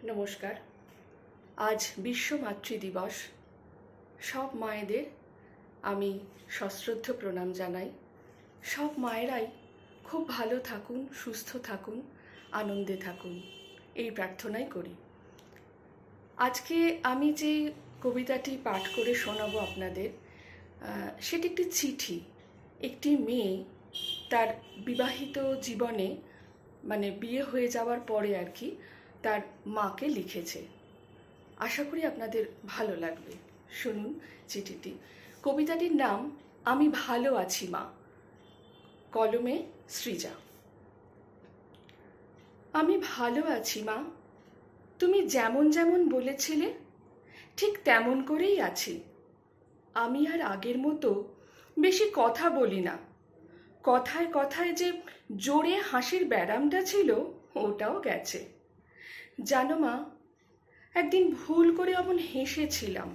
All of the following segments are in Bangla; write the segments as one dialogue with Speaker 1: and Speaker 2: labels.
Speaker 1: নমস্কার। আজ বিশ্ব মাতৃদিবস। সব মায়েদের আমি সশ্রদ্ধ প্রণাম জানাই। সব মায়েরাই খুব ভালো থাকুন, সুস্থ থাকুন, আনন্দে থাকুন, এই প্রার্থনাই করি। আজকে আমি যে কবিতাটি পাঠ করে শোনাবো আপনাদের, সেটি একটি চিঠি। একটি মেয়ে তার বিবাহিত জীবনে, মানে বিয়ে হয়ে যাওয়ার পরে আর কি, তার মাকে লিখেছে। আশা করি আপনাদের ভালো লাগবে। শুনুন চিঠিটি। কবিতাটির নাম আমি ভালো আছি মা, কলমে সৃজা। আমি ভালো আছি মা, তুমি যেমন যেমন বলেছিলে ঠিক তেমন করেই আছি। আমি আর আগের মতো বেশি কথা বলি না। কথায় কথায় যে জোরে হাসির ব্যারামটা ছিল, ওটাও গেছে। জানো মা, একদিন ভুল করে অমন হেসেছিলাম।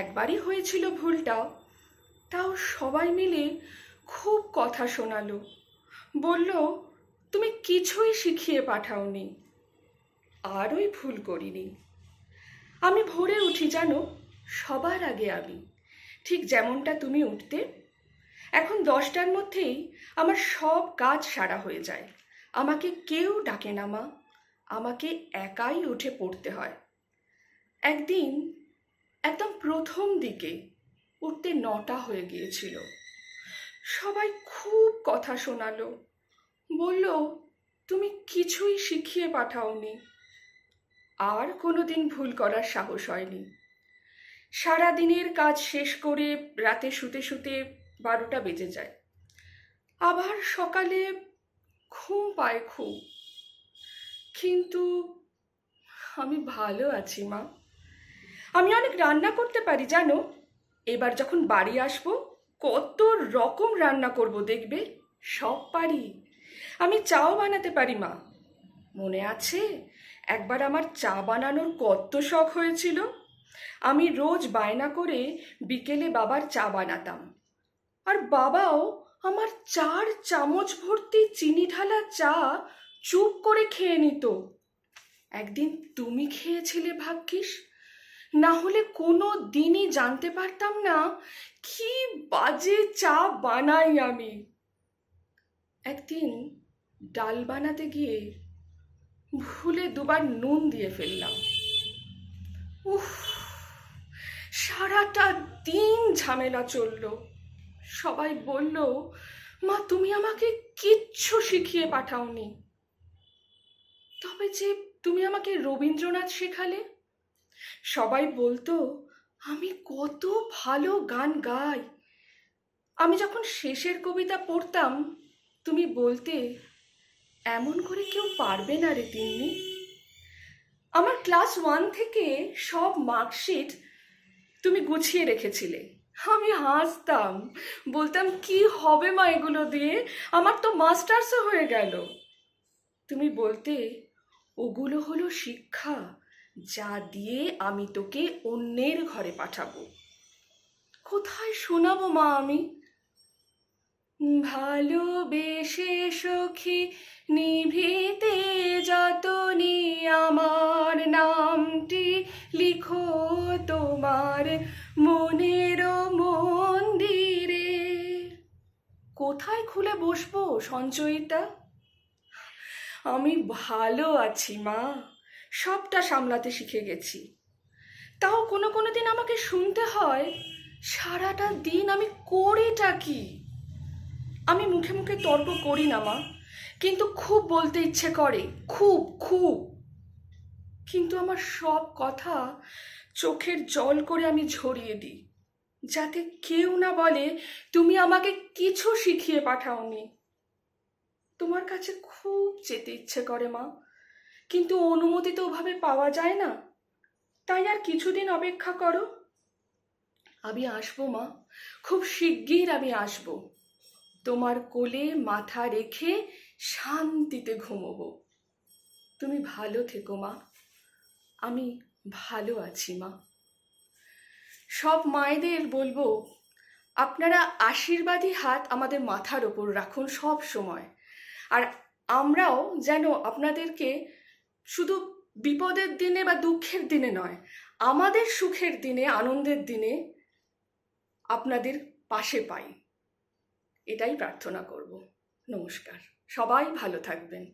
Speaker 1: একবারই হয়েছিল ভুলটাও, তাও সবাই মিলে খুব কথা শোনালো। বলল তুমি কিছুই শিখিয়ে পাঠাওনি। আর ওই ভুল করিনি। আমি ভোরে উঠি জানো, সবার আগে আমি, ঠিক যেমনটা তুমি উঠতে। এখন 10টার মধ্যেই আমার সব কাজ সারা হয়ে যায়। আমাকে কেউ ডাকে না মা, আমাকে একাই উঠে পড়তে হয়। একদিন একদম প্রথম দিকে উঠতে 9টা হয়ে গিয়েছিল। সবাই খুব কথা শোনালো, বলল তুমি কিছুই শিখিয়ে পাঠাওনি। আর কোনোদিন ভুল করার সাহস হয়নি। সারা দিনের কাজ শেষ করে রাতে শুতে শুতে 12টা বেজে যায়। আবার সকালে ঘুম পায় খুব। কিন্তু আমি ভালো আছি মা। আমি অনেক রান্না করতে পারি জানো। এবার যখন বাড়ি আসবো কত রকম রান্না করব দেখবে, সব পারি। আমি চাও বানাতে পারি মা। মনে আছে একবার আমার চা বানানোর কত শখ হয়েছিল। আমি রোজ বায়না করে বিকেলে বাবার চা বানাতাম, আর বাবাও আমার 4 চামচ ভর্তি চিনি ঢালা চা চুপ করে খেয়ে নিত। একদিন তুমি খেয়েছিলে ভাগ্যিস, না হলে কোনো দিনই জানতে পারতাম না কি বাজে চা বানাই আমি। একদিন ডাল বানাতে গিয়ে ভুলে 2বার নুন দিয়ে ফেললাম। উফ, সারাটা দিন ঝামেলা চলল। সবাই বলল মা তুমি আমাকে কিচ্ছু শিখিয়ে পাঠাওনি। তবে যে তুমি আমাকে রবীন্দ্রনাথ শেখালে। সবাই বলতো আমি কত ভালো গান গাই। আমি যখন শেষের কবিতা পড়তাম তুমি বলতে এমন করে কেউ পারবে না রে তিন্নি। আমার ক্লাস 1 থেকে সব মার্কশিট তুমি গুছিয়ে রেখেছিলে। আমি হাসতাম, বলতাম কি হবে মা এগুলো দিয়ে, আমার তো মাস্টার্সও হয়ে গেল। তুমি বলতে ওগুলো হলো শিক্ষা, যা দিয়ে আমি তোকে অন্যের ঘরে পাঠাবো। কোথায় শোনাবো মা আমি? ভালোবেসে সখী নিভৃতে যতনি আমার নামটি লিখো তোমার মনের মন্দিরে। কোথায় খুলে বসবো সঞ্চয়িতা? আমি ভালো আছি মা, সবটা সামলাতে শিখে গেছি। তাও কোনো কোনো দিন আমাকে শুনতে হয় সারাটা দিন আমি করিটা কি। আমি মুখে মুখে তর্ক করি না মা, কিন্তু খুব বলতে ইচ্ছে করে, খুব খুব। কিন্তু আমার সব কথা চোখের জল করে আমি ঝরিয়ে দিই, যাতে কেউ না বলে তুমি আমাকে কিছু শিখিয়ে পাঠাওনি। তোমার কাছে খুব যেতে ইচ্ছে করে মা, কিন্তু অনুমতি তো ওভাবে পাওয়া যায় না। তাই আর কিছুদিন অপেক্ষা করো। আমি আসবো মা, খুব শিগগির আমি আসবো। তোমার কোলে মাথা রেখে শান্তিতে ঘুমোবো। তুমি ভালো থেকো মা, আমি ভালো আছি মা। সব মায়েদের বলবো আপনারা আশীর্বাদী হাত আমাদের মাথার ওপর রাখুন সব সময়। আর আমরাও যেন আপনাদেরকে শুধু বিপদের দিনে বা দুঃখের দিনে নয়, আমাদের সুখের দিনে, আনন্দের দিনে আপনাদের পাশে পাই, এটাই প্রার্থনা করব। নমস্কার, সবাই ভালো থাকবেন।